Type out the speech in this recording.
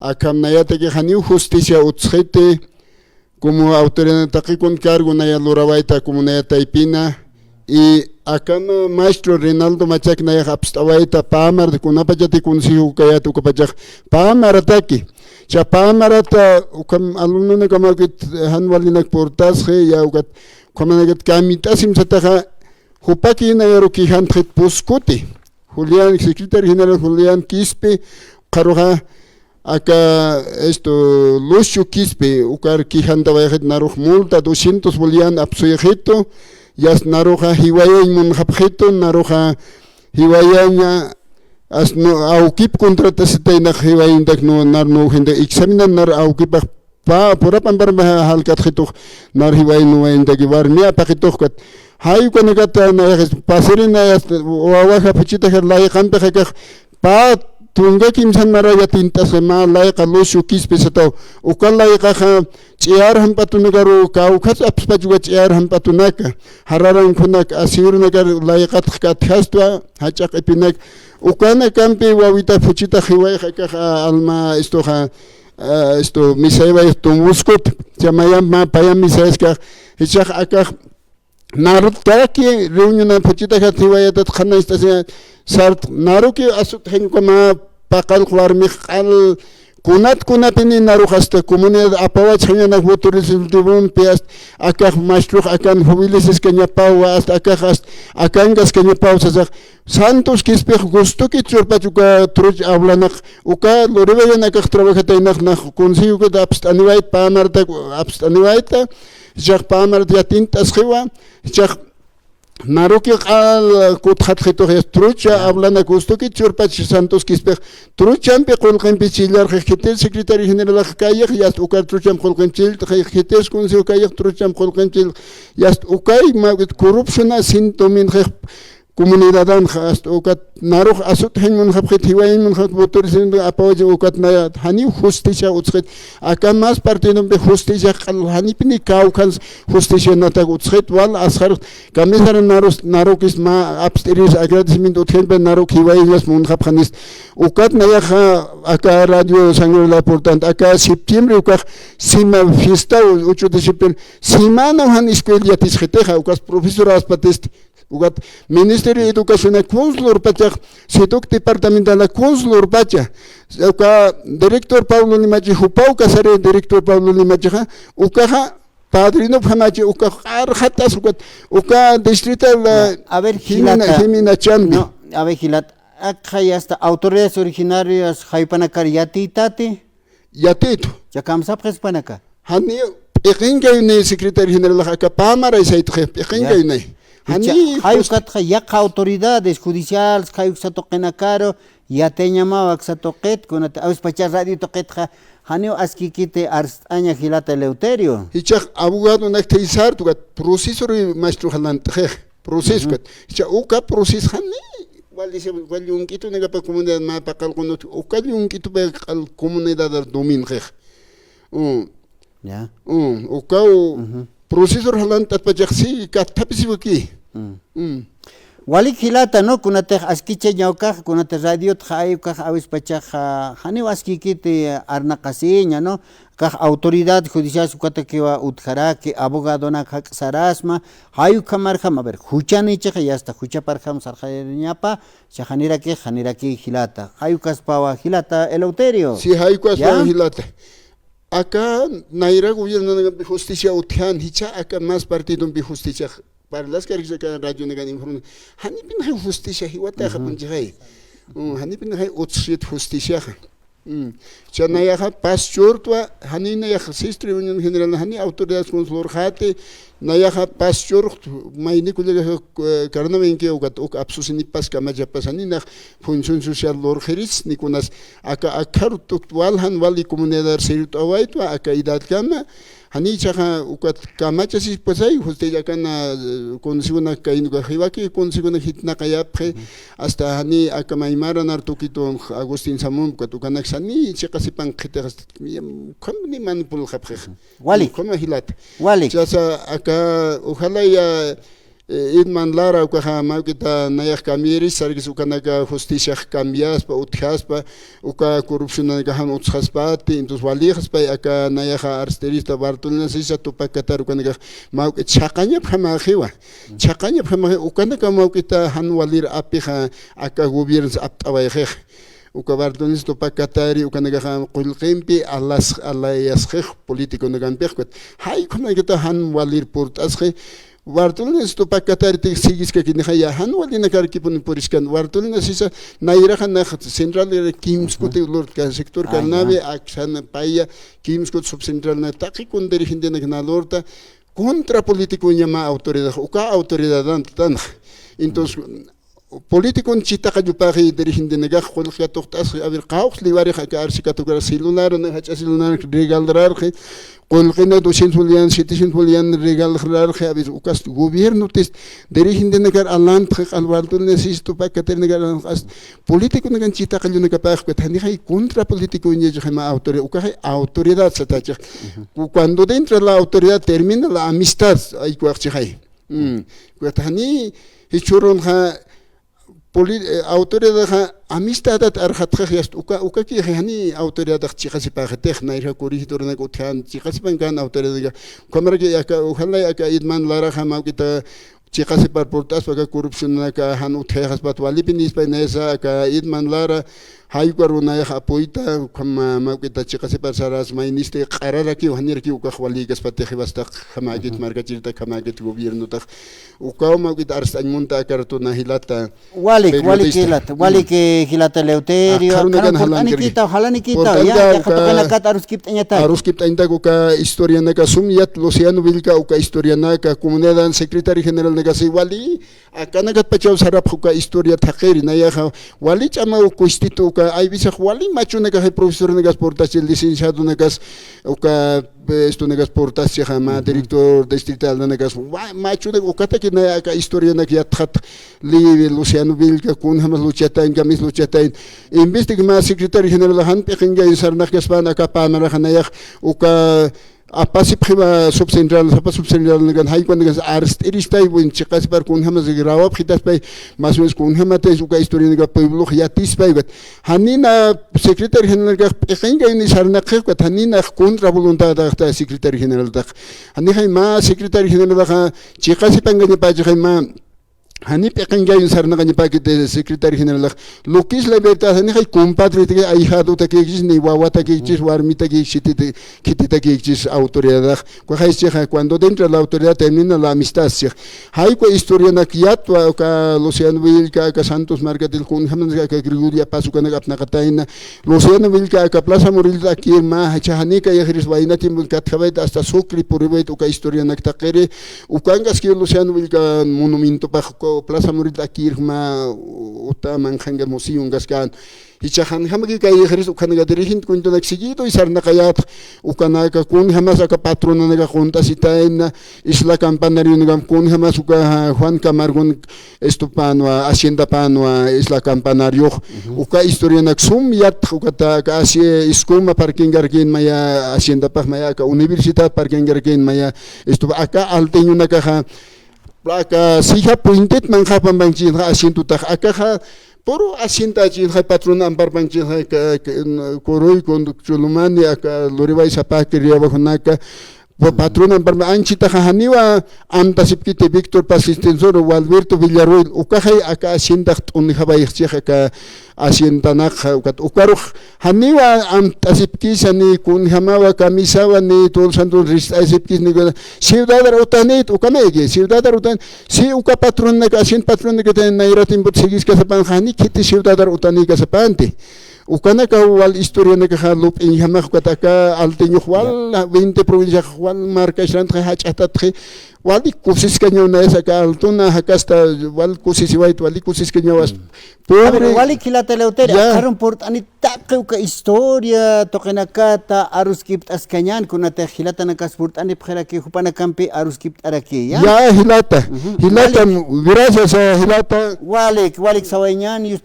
Akamnayata que janiu justicia utsjete como autoridad taqui con cargo naya lorawaita como naya taipina y akama maestro Rinaldo Machak naya abstawaita pamar de kunapachati kunsihu kayatu kapachak pamar ataki cha pamarata ukam alumno na kamakit hanwalinak portas he ya ukat kamanagat kamitasim sataha hupaki naya ruki hantrit puskuti Julián secretario general Julián Quispe qaruha acá esto Lucio Quispe ukar kijanta vayajit naruj multa 200 bolivian absuyajito yas naruja hiwayan munjapjito naruja hiwayaña as no aukip contratasita na hiwayan dak no nar no gente examinan nar aukip pa purapan barba halkat jito nar hiwayan no enda givar mia pakito kat hayu kanagata na pasirina wawaja pichita her lai kampe hekak pa tunga kimsan maraya tinta sema laika Lucio Quispe sato ukal laika ciar hampatunugaru kaukas apspa juga ciar hampatunaka hararan kunak asir nagar laika kathastva hachak epinak ukana kampi wawita fuchita hiwai alma esto misaiba esto muskut chamaya ma payam misaiska hichak akak narutaki reunión fuchita hiwai tat khana istasya sart naruki asut henkoma pakal keluar mikal kunat ini naruh hasta komunidad apa wajahnya nak turisme tibun piast akah masuk akan mobilis kenya pau hasta akan gas kenya pau saja Santos Quispe gusto que churpa juga terus avlanak uka loriwe nak trabaja tainak nak konsiu ke abstaniwait pamarta abstaniwaita jak pamarta tintas khiwa jak Naruki al kuthat khito trucha hablana gusto que churpa Santos Quispe trucham pe kolqen pichilar khite secretario general khayek yas ukar trucham kolqen chil khite kunsi khayek trucham kolqen chil yas ukay ma corruption sintomin khh comunidadan khast ukat naruh asut henmun khapkhit hiwain mun khak botorsin apawaj ukat na hani justicia utskhet akan mas partido be justicia qal hani pini kaukans justicia nata utskhet wal ashar kamisar narukis ma absteris agradecimiento uthen naruk hiwain las mun khapkhanis ukat na aka radio sangre la portant aka septiembre ukak sima fiesta 8 de septiembre simana han escuela tiskhete ukas profesor aspatist ugat Ministerio de Educación consulor pacha setok departamental consulor pacha uka director Pablo Limachi hupau kasare director Pablo Limachi uka padrino phamachi uka arhatas uka distrital a ver Jimena Chambi no a ver gilat acá ya está autoridades originarias haypanakar yatitate yatito ya kamsap khespanaka hani eqingayne secretario general acá pamara isait eqingayne Hayukatja yaqa autoridades judiciales, hayuksatoqenakaro, yateñamao aksatoqet, kunata auspachar radio toqetja, haneo askikite arstaña gilata Eleuterio. Hichaq abogado nakteizar tugat proceso maestro halantje, proceso kat. Hichaq uka proceso hani walise walyunkitu nega pa comunidad ma pa qalqonot uka yunkitu pa comunidad dominje. Ya. Uka proceso halantat pa jaxi katapisiwaki. Walik hilata no kunate askiche ñawkaj kunate radio tjayukaj awispachaj hani askikite arnaqasiña no kaj autoridad judicial sukata kiwa utjaraki abogado na hak sarasma hayu kamarjam a ver huchaniche ya hasta huchaparjam sarjañapa haniraki hilata hayu kaspawa hilata Eleuterio si hayu kaspawa hilata acá naira gobierno de justicia utjan hicha acá más partido de justicia para las cargas que radio negan informe hani bin hay justicia hiwata khabun jay hani bin hay utshit justicia chana ya pastor to hani na ya sistri union general hani autoridades consular khate na ya pastor maini kulega karna venke ugat ok absusini pas kama japasani na función social lor khiris nikunas aka akartuk walhan wali comunidad serit awaitu aka idat kama hani chaha ukat kamacha si pasay justicia kana consiguna kainu ga hiwaki consiguna hitna kayapre hasta hani aka maimara nartukito Agustín Samum katukanak sani chakasi pan khiteras kamni manipul khapre wali como hilat wali chasa aka ojalá ya idman lara uka mawkita nayak kamiri sargis ukanaka justicia cambiaspa utjaspa uka corrupcionanaka han utjaspati entonces walijaspa aka nayaja arsterista Bartolina Sisa tupakatar ukanaka mawk chaqaña phamajiwa chaqaña phamaji ukanaka mawkita han walir apija aka gobierno aptawayje uka Bartolina tupakatari ukanaka qulqimpi alayasje político naganpejkwat hay kunaka han walir portasje Bartolina tupakatari sigis que kinja han walina karkipun puriskan Bartolina Sisa nairaja na central kimskut lord ka sector karnabe aksan paya kimskut subcentral na takikun dirigente na lorta contra político llama autoridad uka autoridad tan entonces político chita kayupagi dirigente na ga khulqa toqtas abir qawx liwari ka arsikato ka celular na hacha celular regalar Colgena 200 julian 700 julian regal rarje abis ukas gobierno tes dirigente negar alant al Bartolina Sisa pa katernegar as político negan chita kaluna kapag ko tani hay contra político ni jema autoridad satacha cuando dentro de la autoridad termina la amistad ay kuachi hay ko tani hichurun ha autoridad amistad arhatkhiyast uka ki hani autoridad chiqasi pagetech naira corregidor na kuthan chiqasi pangan autoridad kamera ki aka ojalá aka idman lara khama kita chiqasi par portas paga corruption na ka han uthehas patwali pinis pa nesa aka idman lara hay koruna ya apoita kama makita chiqasi par saras mainiste qarara ki hanir ki uka khwali gas patehi basta khama git marga chirta khama git gobierno ta uka makita arstan munta kartu na hilata wali hilata Leuterio ojalá nikita ya katokana kat arus kipta uka historia na ka sumiat Luciano Vilca uka historia na ka comunidad secretario general na ka si wali akana kat pachaw sarap uka historia thaqeri na ya wali chama uka instituto ay bisa wali macho na ka profesor na ka portasil licenciado na ka uka esto na ka portasil jama director distrital na ka macho na uka ta na ka historia na ka that li Luciano Vilca kun hamas luchatain kamis luchatain investig ma secretary general han pekinga isar na ka spana ka panara na uka apasi priva subcentral nagan hay cuando gas arst eristai buen chicas par kun hamas grawa khitas pai masmes kun hamate uka historia naga pueblo yatis pai hanina secretary general ga pekinga ni sarna khek hanina contra voluntad da secretary general da hani hay ma secretary general da chicas panga ni pa ma hani pekinga insar naga ni pa que secretary general lo que es la libertad hani hay compadre te ahijado te que ni guawata que es warmita que chitite kitita que es autoridad cuando dentro de la autoridad termina la amistad hay co historia na kiat ka Luciano Vilca ka Santos Marga del kun haman ka Gregoria pasu kana apna kataina Luciano Vilca ka Plaza Moril aquí ma hani ka yahris vaina tim kat khabait hasta sukri puribait ka historia na takere ukangas que Luciano Vilca monumento pa Plaza Moril aquí ma uta manjanga museum gaskan hichahan hamagi kay yahris ukana dirigent kun to nagsigido isar na kayat ukana ka kun hamas ka patrona naga konta sitain isla campanario naga kun hamas uka Juan Camargon estupano hacienda pano isla campanario uka historia nagsum yat ukata ka asi iskuma parking garkin maya hacienda pa maya ka universidad parking garkin maya esto aka alteño naga placa sija puintet manja pambangchin asiento ta aka poro asienta chin hay patrona ambar bangchin hay koroi conductulumani aka loribai sapakria bajunaka patrona ambar anchita haniwa antasipkite Víctor Pasistensor o Alberto Villarroel ukahay aka asienta unijabay aka asienta nakha ukaro haniwa antasipkisa ni kun hamawa kamisawa ni tol santos risipkis ni ciudad rotanit ukamege ciudad rotan si uka patrona asient patrona que ten nairatin but sigis ka sapan hani kiti ciudad rotani ka sapante ukana ka wal historia na ka lup in hamak kataka alteño wal 20 provincia wal marca islant hachatat wali kusis kanyo na esa ka altuna hakasta wal kusis wait wali kusis kanyo was pobre wali kilata Leuterio karon port ani takau ka historia tokenakata aruskipt askanyan kunata hilata na kasport ani phera ke hupana kampe aruskipt arake ya hilata gracias a hilata walik sawañan yus